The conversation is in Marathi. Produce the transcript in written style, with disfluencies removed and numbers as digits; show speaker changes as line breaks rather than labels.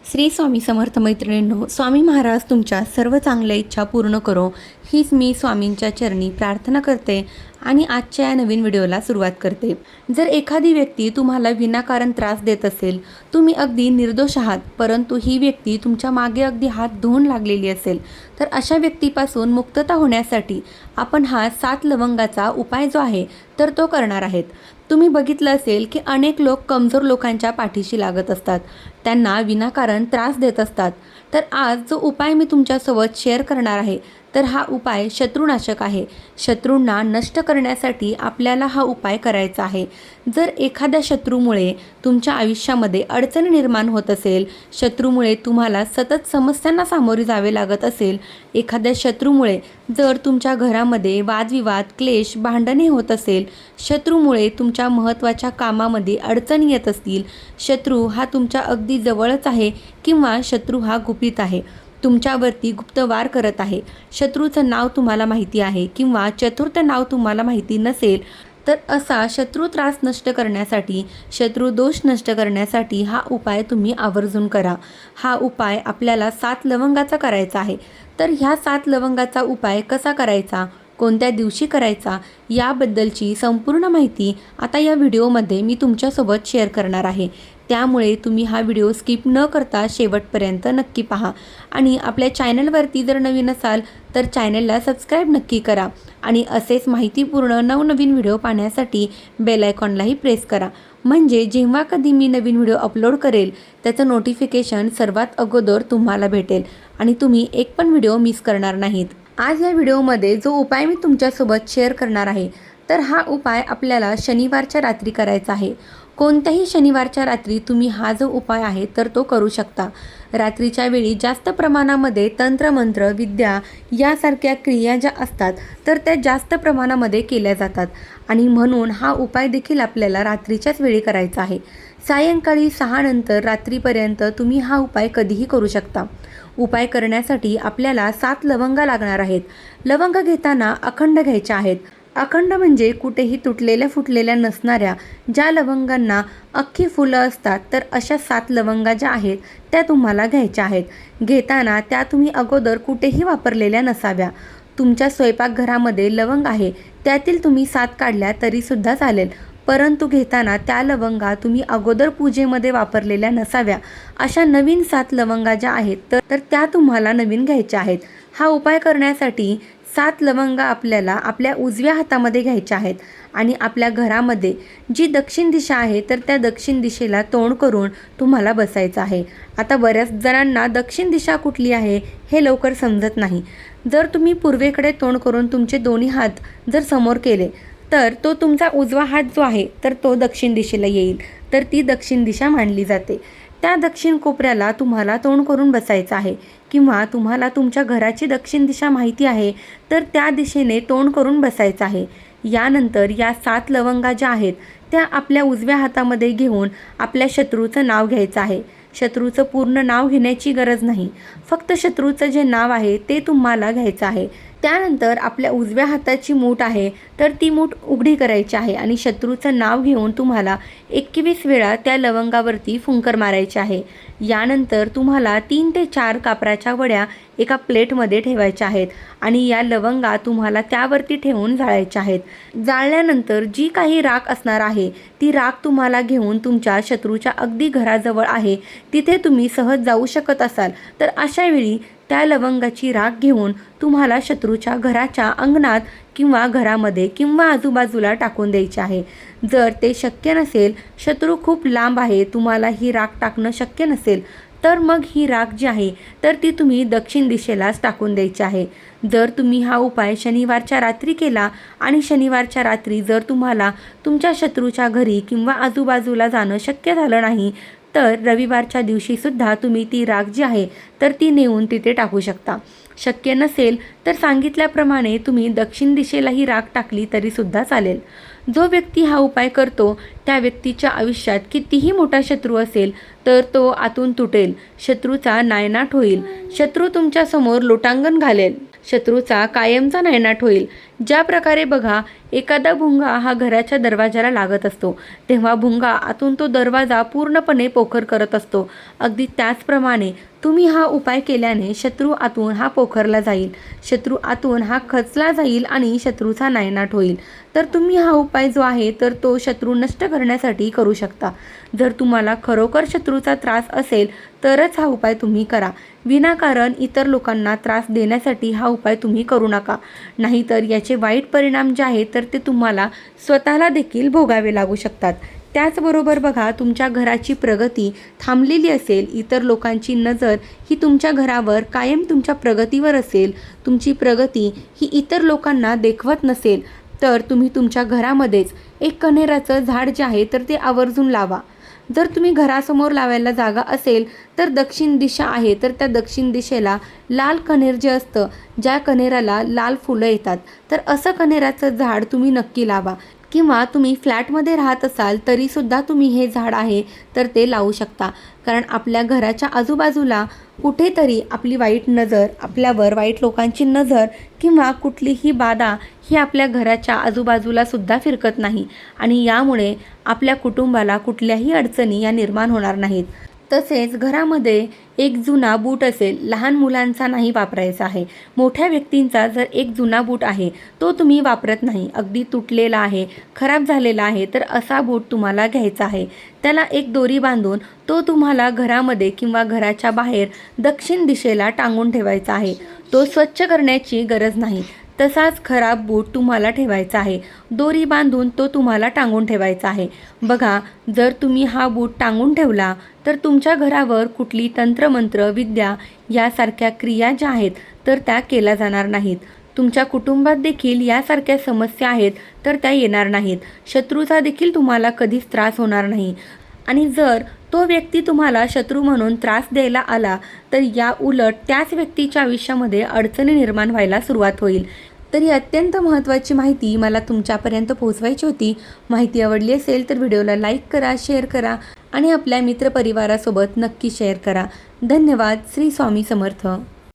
श्री स्वामी समर्थ मैत्रिणींनो, स्वामी महाराज तुमच्या सर्व चांगल्या इच्छा पूर्ण करो हीच मी स्वामींच्या चरणी प्रार्थना करते आणि आजच्या या नवीन व्हिडिओला सुरुवात करते। जर एखादी व्यक्ती तुम्हाला विनाकारण त्रास देत असेल, तुम्ही अगदी निर्दोष आहात, परंतु ही व्यक्ती तुमच्या मागे अगदी हात धुवून लागलेली असेल, तर अशा व्यक्तीपासून मुक्तता होण्यासाठी आपण हा 7 लवंगाचा उपाय जो आहे तर तो करणार आहेत। तुम्ही बघितलं असेल की अनेक लोक कमजोर लोकांच्या पाठीशी लागत असतात, त्यांना विनाकारण त्रास देत असतात। तर आज जो उपाय मी तुमच्यासोबत शेअर करणार आहे तर हा उपाय शत्रुनाशक आहे। शत्रूंना नष्ट करण्यासाठी आपल्याला हा उपाय करायचा आहे। जर एखाद्या शत्रूमुळे तुमच्या आयुष्यामध्ये अडचणी निर्माण होत असेल, शत्रूमुळे तुम्हाला सतत समस्यांना सामोरे जावे लागत असेल, एखाद्या शत्रूमुळे जर तुमच्या घरामध्ये वादविवाद, क्लेश, भांडणे होत असेल, शत्रूमुळे तुमच्या महत्त्वाच्या कामामध्ये अडचणी येत असतील, शत्रू हा तुमच्या अगदी जवळच आहे किंवा शत्रू हा गुपित आहे, तुमच्यावरती गुप्त वार करत आहे, शत्रूचं नाव तुम्हाला माहिती आहे किंवा चतुर्थ नाव तुम्हाला माहिती नसेल, तर असा शत्रू त्रास नष्ट करण्यासाठी, शत्रू दोष नष्ट करण्यासाठी हा उपाय तुम्ही आवर्जून करा। हा उपाय आपल्याला 7 लवंगाचा करायचा आहे। तर ह्या 7 लवंगाचा उपाय कसा करायचा, कोणत्या दिवशी करायचा, याबद्दलची संपूर्ण माहिती आता या व्हिडिओमध्ये मी तुमच्यासोबत शेअर करणार आहे। त्यामुळे तुम्ही हा व्हिडिओ स्किप न करता शेवटपर्यंत नक्की पहा आणि आपल्या चॅनलवरती जर नवीन असाल तर चॅनलला सबस्क्राईब नक्की करा आणि असेच माहितीपूर्ण नवनवीन व्हिडिओ पाहण्यासाठी बेल आयकॉनलाही प्रेस करा, म्हणजे जेव्हा कधी मी नवीन व्हिडिओ अपलोड करेल त्याचं नोटिफिकेशन सर्वात अगोदर तुम्हाला भेटेल आणि तुम्ही एक पण व्हिडिओ मिस करणार नाहीत। आज या व्हिडिओमध्ये जो उपाय मी तुमच्यासोबत शेअर करणार आहे तर हा उपाय आपल्याला शनिवारच्या रात्री करायचा आहे। कोणत्याही शनिवारच्या रात्री तुम्ही हा जो उपाय आहे तर तो करू शकता। रात्रीच्या वेळी जास्त प्रमाणामध्ये तंत्रमंत्र, विद्या यासारख्या क्रिया ज्या असतात तर त्या जास्त प्रमाणामध्ये केल्या जातात आणि म्हणून हा उपाय देखील आपल्याला रात्रीच्याच वेळी करायचा आहे। सायंकाळी 6 नंतर रात्रीपर्यंत तुम्ही हा उपाय कधीही करू शकता। उपाय करण्यासाठी आपल्याला 7 लवंगा लागणार आहेत। लवंग घेताना अखंड घ्यायच्या आहेत। अखंड म्हणजे कुठेही तुटलेल्या फुटलेल्या नसणाऱ्या ज्या लवंगांना अख्खी फुलं असतात, तर अशा 7 लवंगा ज्या आहेत त्या तुम्हाला घ्यायच्या आहेत। घेताना त्या तुम्ही अगोदर कुठेही वापरलेल्या नसाव्या। तुमच्या स्वयंपाकघरामध्ये लवंग आहे त्यातील तुम्ही 7 काढल्या तरीसुद्धा चालेल, परंतु घेताना त्या लवंगा तुम्ही अगोदर पूजेमध्ये वापरलेल्या नसाव्या। अशा नवीन 7 लवंगा ज्या आहेत तर त्या तुम्हाला नवीन घ्यायच्या आहेत। हा उपाय करण्यासाठी 7 लवंगा आपल्याला आपल्या उजव्या हातामध्ये घ्यायच्या आहेत आणि आपल्या घरामध्ये जी दक्षिण दिशा आहे तर त्या दक्षिण दिशेला तोंड करून तुम्हाला बसायचं आहे। आता बऱ्याच जणांना दक्षिण दिशा कुठली आहे हे लवकर समजत नाही। जर तुम्ही पूर्वेकडे तोंड करून तुमचे दोन्ही हात जर समोर केले तर तो तुमचा उजवा हात जो आहे तर तो दक्षिण दिशेला येईल, तर ती दक्षिण दिशा मानली जाते। त्या दक्षिण कोपऱ्याला तुम्हाला तोंड करून बसायचं आहे किंवा तुम्हाला तुमच्या घराची दक्षिण दिशा माहिती आहे तर त्या दिशेने तोंड करून बसायचं आहे। यानंतर या 7 लवंगा ज्या आहेत त्या आपल्या उजव्या हातामध्ये घेऊन आपल्या शत्रूचं नाव घ्यायचं आहे। शत्रूचं पूर्ण नाव घेण्याची गरज नाही, फक्त शत्रूचं जे नाव आहे ते तुम्हाला घ्यायचं आहे। त्यानंतर आपल्या उजव्या हाताची मूठ आहे तर ती मूठ उघडी करायची आहे आणि शत्रूचं नाव घेऊन तुम्हाला 21 वेळा त्या लवंगावरती फुंकर मारायचे आहे। यानंतर तुम्हाला 3 ते 4 कापराच्या वड्या एका प्लेटमध्ये ठेवायच्या आहेत आणि या लवंगा तुम्हाला त्यावरती ठेवून जाळायच्या आहेत। जाळल्यानंतर जी काही राख असणार आहे ती राख तुम्हाला घेऊन तुमच्या शत्रूच्या अगदी घराजवळ आहे तिथे तुम्ही सहज जाऊ शकत असाल तर अशा वेळी त्या लवंगाची राख घेऊन तुम्हाला शत्रूच्या घराच्या अंगणात किंवा घरामध्ये किंवा आजूबाजूला टाकून द्यायचे आहे। जर ते शक्य नसेल, शत्रू खूप लांब आहे, तुम्हाला ही राख टाकणं शक्य नसेल, तर मग ही राख जी आहे तर ती तुम्ही दक्षिण दिशेलाच टाकून द्यायची आहे। जर तुम्ही हा उपाय शनिवारच्या रात्री केला आणि शनिवारच्या रात्री जर तुम्हाला तुमच्या शत्रूच्या घरी किंवा आजूबाजूला जाणं शक्य झालं नाही तर रविवारच्या दिवशीसुद्धा तुम्ही ती राख जी आहे तर ती नेऊन तिथे टाकू शकता। शक्य नसेल तर सांगितल्याप्रमाणे तुम्ही दक्षिण दिशेलाही राख टाकली तरीसुद्धा चालेल। जो व्यक्ती हा उपाय करतो त्या व्यक्तीच्या आयुष्यात कितीही मोठा शत्रू असेल तर तो आतून तुटेल, शत्रूचा नायनाट होईल, शत्रू तुमच्यासमोर लोटांगण घालेल। शत्रूचा कायमचा नायनाट होईल. ज्या प्रकारे बघा, एखादा भुंगा हा घराच्या दरवाजाला लागत असतो, तेव्हा भुंगा आतून तो दरवाजा पूर्णपणे पोखर करत असतो. अगदी त्याचप्रमाणे तुम्ही हा उपाय केल्याने शत्रू आतून हा पोखरला जाईल, शत्रू आतून हा खचला जाईल आणि शत्रूचा नायनाट होईल. तर तुम्ही हा उपाय जो आहे तर तो शत्रू नष्ट करण्यासाठी करू शकता. जर तुम्हाला खरोखर शत्रूचा त्रास असेल तरच हा उपाय तुम्ही करा. विनाकारण इतर लोकांना त्रास देण्यासाठी हा उपाय तुम्ही करू नका. नाहीतर याचे वाईट परिणाम जे आहेत तर ते तुम्हाला स्वतःला देखील भोगावे लागू शकतात. त्याचबरोबर बघा, तुमच्या घराची प्रगती थांबलेली असेल, इतर लोकांची नजर ही तुमच्या घरावर कायम तुमच्या प्रगतीवर असेल, तुमची प्रगती ही इतर लोकांना देखवत नसेल, तर तुम्ही तुमच्या घरामध्येच एक कण्हेराचं झाड जे आहे तर ते आवर्जून लावा. जर तुम्ही घरासमोर लावायला जागा असेल तर दक्षिण दिशा आहे, तर त्या दक्षिण दिशेला लाल कण्हेर जे असतं, ज्या कण्हेराला लाल फुलं येतात, तर असं कण्हेराचं झाड तुम्ही नक्की लावा. किंवा तुम्ही फ्लॅटमध्ये राहत असाल तरीसुद्धा तुम्ही हे झाड आहे तर ते लावू शकता. कारण आपल्या घराच्या आजूबाजूला कुठेतरी आपली वाईट नजर, आपल्यावर वाईट लोकांची नजर किंवा कुठलीही बाधा ही आपल्या घराच्या आजूबाजूला सुद्धा फिरकत नाही आणि यामुळे आपल्या कुटुंबाला कुठल्याही अडचणी या निर्माण होणार नाहीत. तसेच घरामध्ये एक जुना बूट असेल, लहान मुलांचा नाही वापरायचा आहे. मोठ्या व्यक्तींचा जर एक जुना बूट आहे तो तुम्ही वापरत नाही, अगदी तुटलेला आहे, खराब झालेला आहे, तर असा बूट तुम्हाला घ्यायचा आहे. त्याला एक दोरी बांधून तो तुम्हाला घरामध्ये किंवा घराच्या बाहेर दक्षिण दिशेला टांगून ठेवायचा आहे. तो स्वच्छ करण्याची गरज नाही. तसाच खराब बूट तुम्हाला ठेवायचा आहे. दोरी बांधून तो तुम्हाला टांगून ठेवायचा आहे. बघा, जर तुम्ही हा बूट टांगून ठेवला तर तुमच्या घरावर कुठली तंत्रमंत्र, विद्या यासारख्या क्रिया ज्या आहेत तर त्या केल्या जाणार नाहीत. तुमच्या कुटुंबात देखील यासारख्या समस्या आहेत तर त्या येणार नाहीत. शत्रूचा देखील तुम्हाला कधीच त्रास होणार नाही. आणि जर तो व्यक्ती तुम्हाला शत्रू म्हणून त्रास द्यायला आला तर या उलट त्याच व्यक्तीच्या आयुष्यामध्ये अडचणी निर्माण व्हायला सुरुवात होईल. तर ही अत्यंत महत्त्वाची माहिती मला तुमच्यापर्यंत पोहोचवायची होती. माहिती आवडली असेल तर व्हिडिओला लाईक करा, शेअर करा आणि आपल्या मित्रपरिवारासोबत नक्की शेअर करा. धन्यवाद. श्री स्वामी समर्थ.